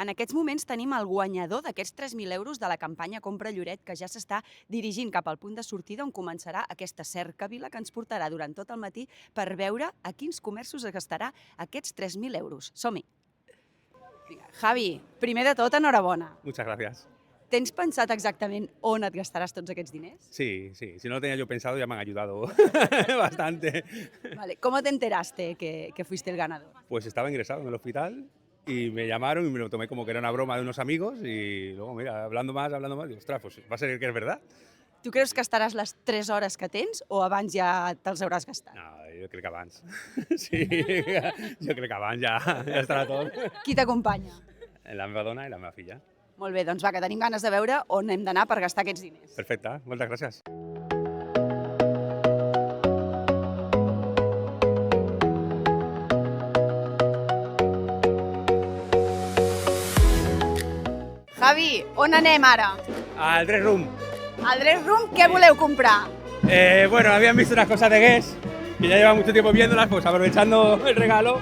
En aquests moments tenim el guanyador d'aquests 3.000 euros de la campanya Compra Lloret, que ja s'està dirigint cap al punt de sortida on començarà aquesta cercavila que ens portarà durant tot el matí per veure a quins comerços es gastarà aquests 3.000 euros. Som-hi! Javi, primer de tot, enhorabona. Muchas gracias. ¿Tens pensat exactament on et gastaràs tots aquests diners? Sí, sí. Si no lo tenía yo pensado, ya me han ayudado bastante. Vale. ¿Cómo te enteraste que fuiste el ganador? Pues estaba ingresado en el hospital y me llamaron y me lo tomé como que era una broma de unos amigos y luego, mira, hablando más, digo, ostras, pues va a ser que es verdad. Tu creus que estaràs les 3 hores que tens o abans ja te'ls hauràs gastat? No, yo creo que abans. Sí, yo creo que abans ja estarà tot. Qui t'acompanya? La meva dona i la meva filla. Molt bé, doncs va, que tenim ganes de veure on hem d'anar per gastar aquests diners. Perfecte, moltes gràcies. Javi, on anem ara? Al Dress Room. Al Dress Room, què voleu comprar? Bueno, habían visto unas cosas de Guess y ya llevan mucho tiempo viéndolas, pues aprovechando el regalo.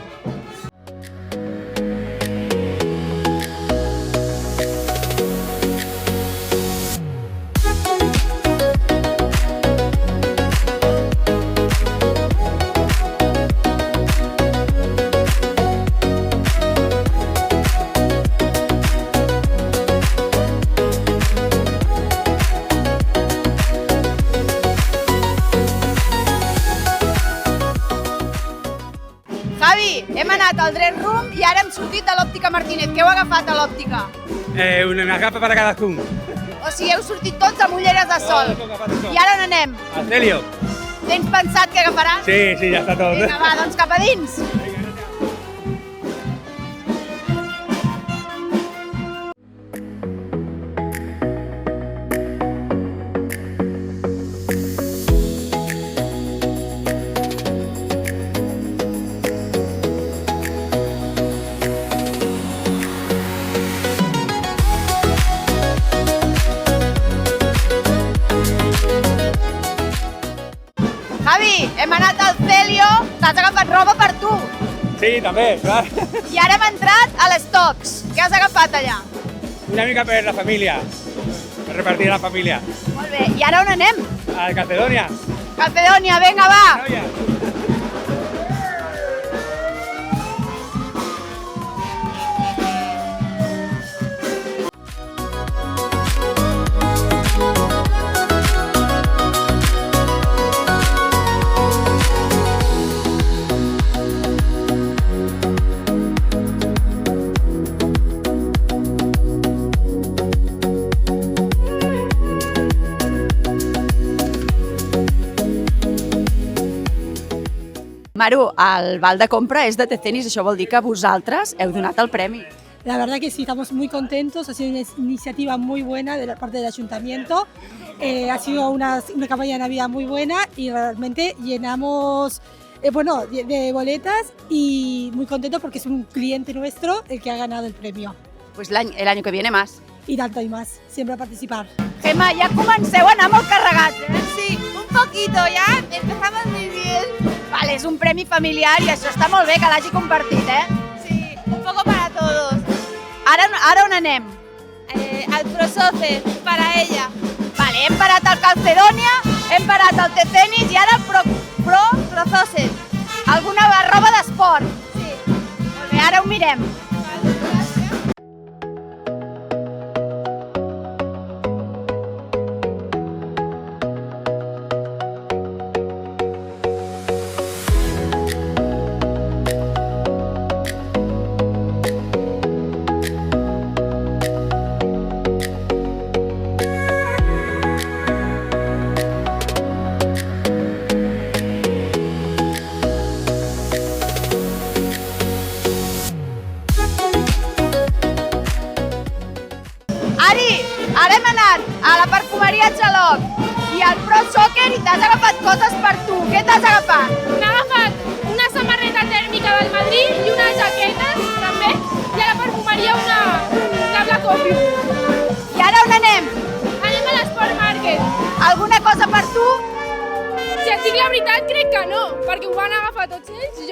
Javi, hem anat al Dress Room i ara hem sortit de l'Òptica Martínez. Què heu agafat a l'òptica? Una gafa para cada zoom. O sigui, heu sortit tots amb ulleres de sol. I ara on anem? Al Celio. Tens pensat què agafaràs? Sí, sí, ja està tot. Vinga, va, doncs cap a dins. Javi, hem anat al Celio, t'has agafat roba per tu. Sí, també, clar. I ara hem entrat a l'Stocks. Què has agafat allà? Una mica per la família, per repartir a la família. Molt bé, i ara on anem? Al Calcedonia. Calcedonia, vinga, va! Noia. Maru, el val de compra és de Tecenis, això vol dir que vosaltres heu donat el premi. La verdad que sí, estamos muy contentos, ha sido una iniciativa muy buena de la parte del ayuntamiento, ha sido una campaña de Navidad muy buena y realmente llenamos de boletas y muy contentos porque es un cliente nuestro el que ha ganado el premio. Pues el año que viene más. Y tanto y más, siempre a participar. Gemma, ja comenceu a anar molt carregats, eh? Sí, un poquito ya, empezamos muy bien. Vale, és un premi familiar i això està molt bé que l'hagi compartit, eh? Sí, un poco para todos. Ara on anem? Al Prosoce, para ella. Vale, hem parat al Calcedonia, hem parat al Tecenis i ara Prosoce. alguna roba d'esport. Sí. Molt bé, ara ho mirem. Vale, gracias. Ara hem anat a la perfumeria Xaloc i al Pro Soccer i t'has agafat coses per tu. Què t'has agafat? M'he agafat una samarreta tèrmica del Madrid i unes jaquetes, també, i a la perfumeria una Black Coffee. I ara on anem? Anem a l'Sport Market. Alguna cosa per tu? Si et dic la veritat, crec que no, perquè ho van agafar tots ells.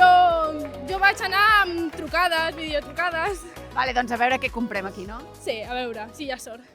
Jo vaig anar amb trucades, videotrucades. Vale, doncs a veure què comprem aquí, no? Sí, a veure, si hi ha sort.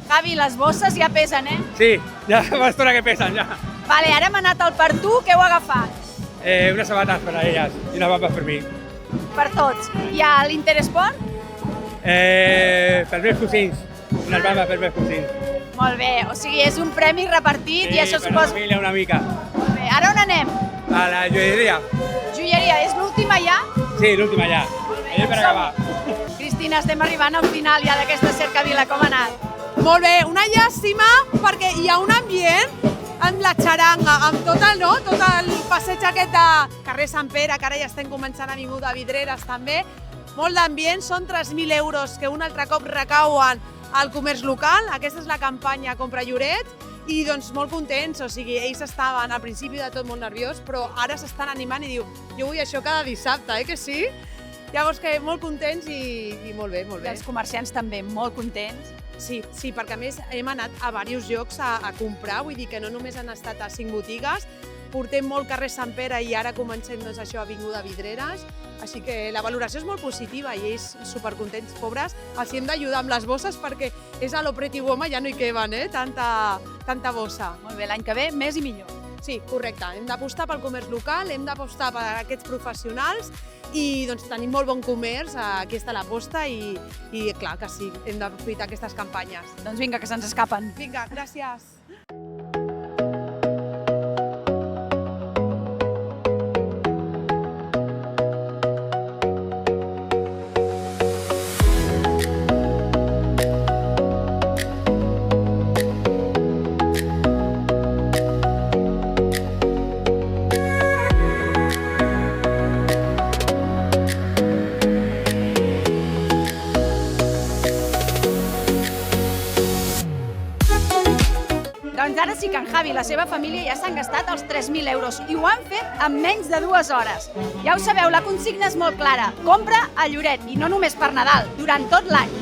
Javi, les bosses ja pesen, eh? Sí, ja fa estona que pesen, ja. Vale, ara hem anat al per tu, què heu agafat? Unas sabatas para ellas y unas bambas per mi. Per tots. Hi ha l'Interesport? Per meus cosins, unes bambes per meus cosins. Molt bé, o sigui, és un premi repartit i això per la suposa... família una mica. Molt bé, ara on anem? A la joieria. Joieria, és l'última ja? Sí, l'última ja. Molt bé, Allà per som- acabar. Cristina, estem arribant al final ja d'aquesta cercavila, com ha anat? Molt bé, una llàstima perquè hi ha un ambient amb la xaranga, amb tot el passeig aquest de carrer Sant Pere, que ara ja estem començant a Avinguda Vidreres també. Molt d'ambient, són 3.000 euros que un altre cop recauen al comerç local. Aquesta és la campanya Compra Lloret i doncs molt contents, o sigui, ells estaven al principi de tot molt nerviós, però ara s'estan animant i diu, jo vull això cada dissabte, que sí? Llavors que molt contents i molt bé, molt I bé. els comerciants també molt contents. Sí, perquè a més hem anat a diversos llocs a comprar, vull dir que no només han estat a 5 botigues, portem molt carrer Sant Pere i ara comencem doncs, això a Avinguda Vidreres, així que la valoració és molt positiva i ells supercontents, pobres, els hem d'ajudar amb les bosses perquè és a lo Pretty Woman, ja no hi queben, tanta bossa. Molt bé, l'any que ve més i millor. Sí, correcte, hem d'apostar pel comerç local, hem d'apostar per aquests professionals i doncs, tenim molt bon comerç, aquí està l'aposta i clar que sí, hem d'aprofitar aquestes campanyes. Doncs vinga, que se'ns escapen. Vinga, gràcies. Doncs ara sí que en Javi i la seva família ja s'han gastat els 3.000 euros i ho han fet en menys de 2 hores. Ja ho sabeu, la consigna és molt clara. Compra a Lloret, i no només per Nadal, durant tot l'any.